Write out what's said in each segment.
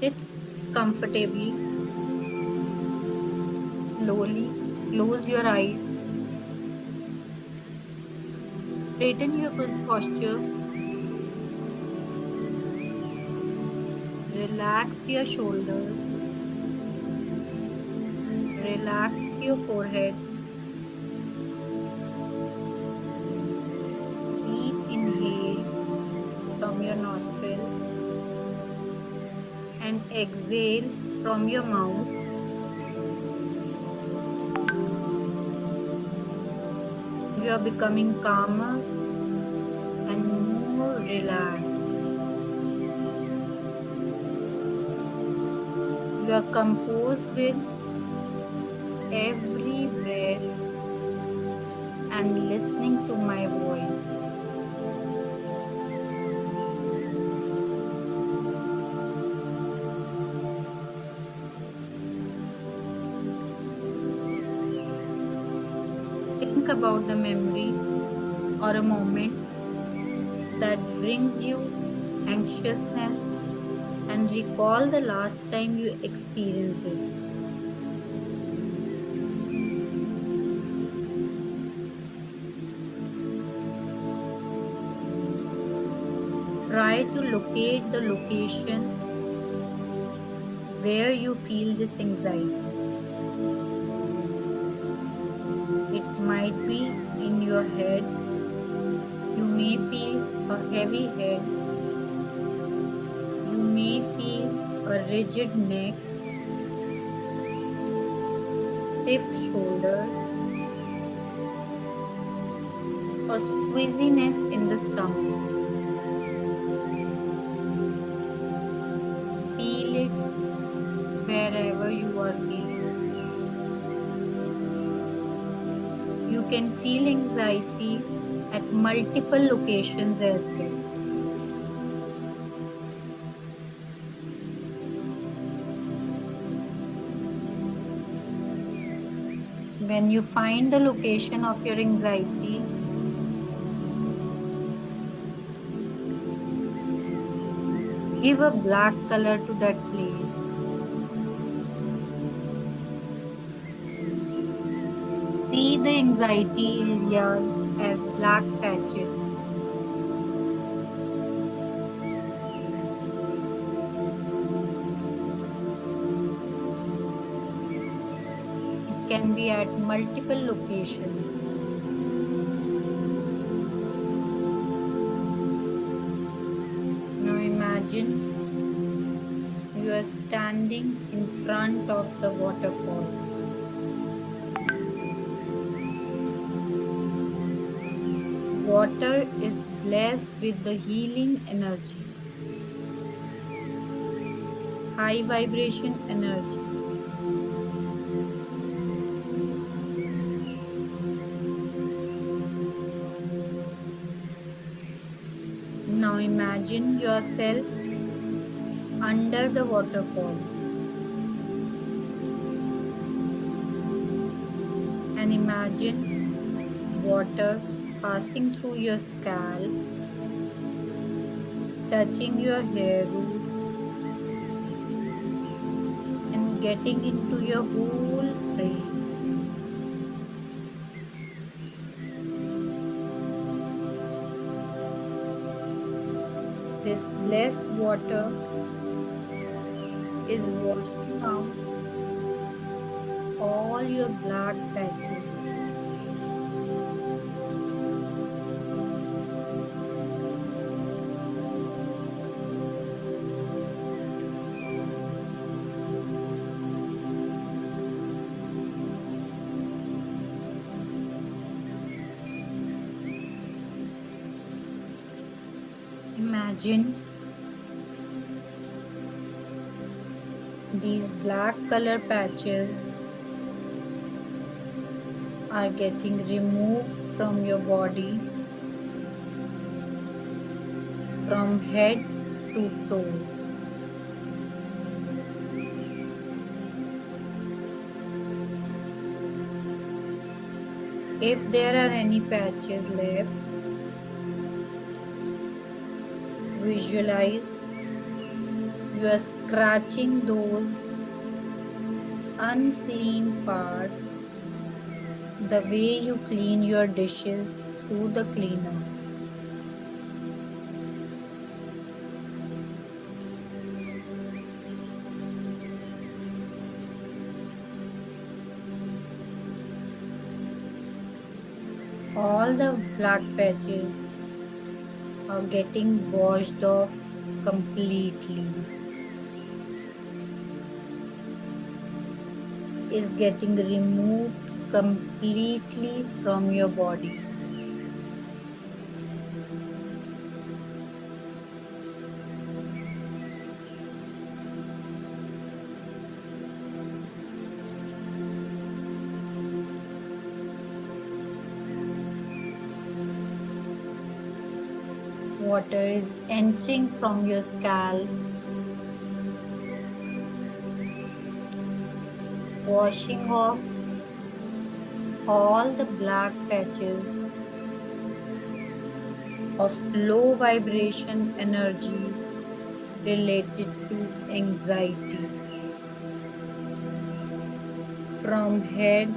Sit comfortably, slowly close your eyes, straighten your posture, relax your shoulders, relax your forehead, deep inhale from your nostrils and exhale from your mouth. You are becoming calmer and more relaxed. You are composed with every breath and listening to my voice. Think about the memory or a moment that brings you anxiousness and recall the last time you experienced it. Try to locate the location where you feel this anxiety. It might be in your head. You may feel a heavy head. You may feel a rigid neck, stiff shoulders, or squeeziness in the stomach. Feel it wherever you are feeling. You can feel anxiety at multiple locations as well. When you find the location of your anxiety, give a black color to that place. See the anxiety areas as black patches. It can be at multiple locations. Now imagine you are standing in front of the waterfall. Water is blessed with the healing energies, high vibration energies. Now imagine yourself under the waterfall and imagine water passing through your scalp, touching your hair roots and getting into your whole frame. This blessed water is washing out all your black patches. Imagine these black color patches are getting removed from your body from head to toe. If there are any patches left, visualize You are scratching those unclean parts the way you clean your dishes through the cleaner. All the black patches are getting washed off completely, is getting removed completely from your body. Water is entering from your scalp, washing off all the black patches of low vibration energies related to anxiety from head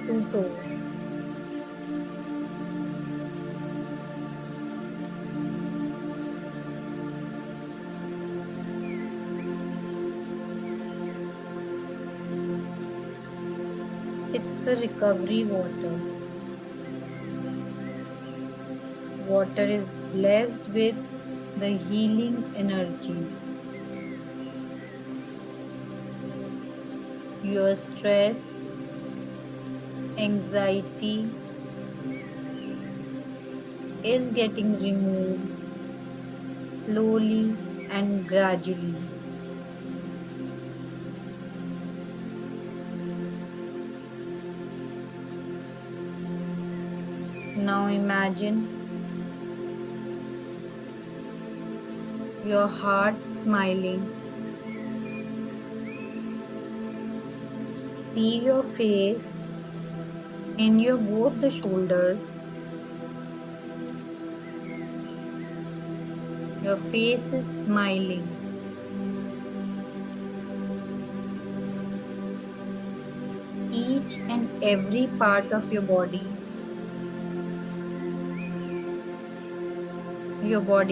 to toe. It's a recovery water. Water is blessed with the healing energies. Your stress, anxiety is getting removed slowly and gradually. Now imagine your heart smiling. See your face in your both the shoulders. Your face is smiling. Each and every part of your body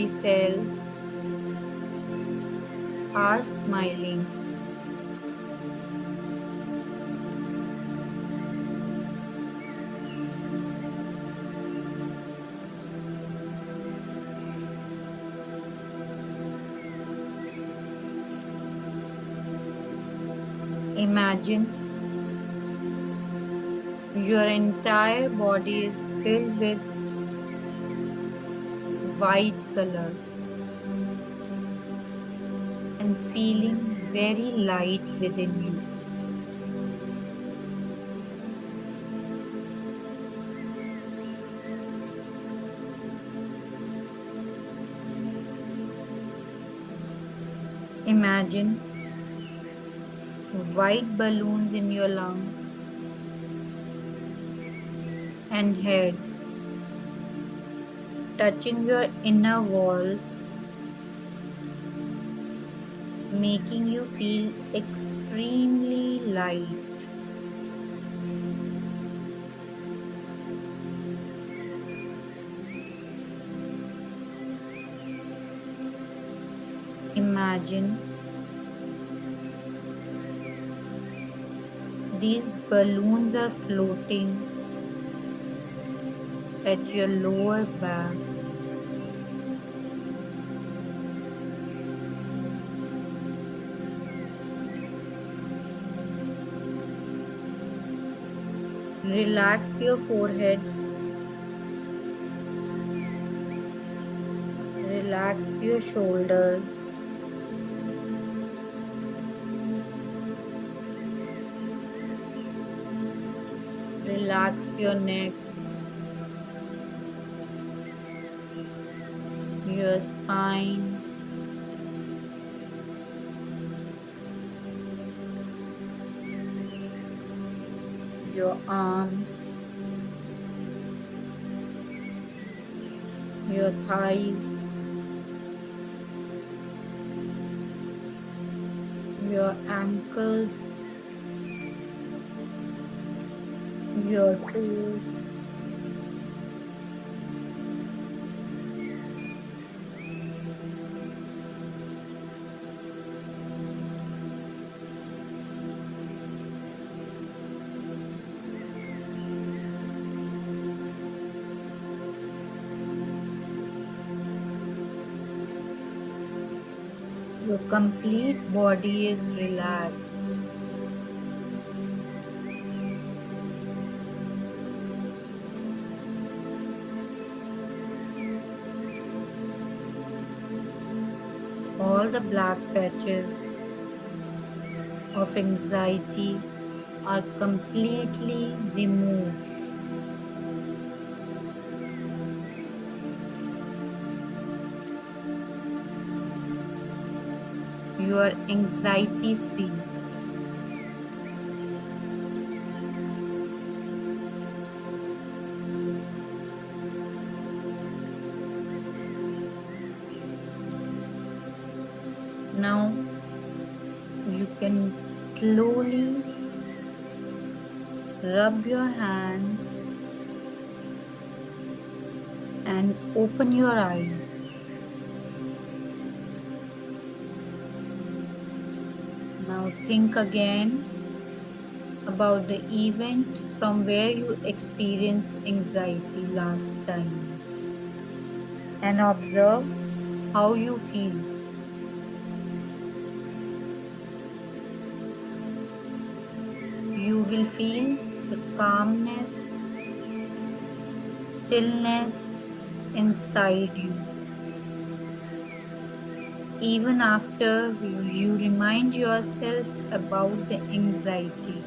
cells are smiling. Imagine your entire body is filled with white color and feeling very light within you. Imagine white balloons in your lungs and head touching your inner walls, making you feel extremely light. Imagine these balloons are floating at your lower back. Relax your forehead, relax your shoulders, relax your neck, your spine, your arms, your thighs, your ankles, your toes, your complete body is relaxed. All the black patches of anxiety are completely removed. You are anxiety free. Now you can slowly rub your hands and open your eyes. Now think again about the event from where you experienced anxiety last time and observe how you feel. You will feel the calmness, stillness inside you. Even after you remind yourself about the anxiety.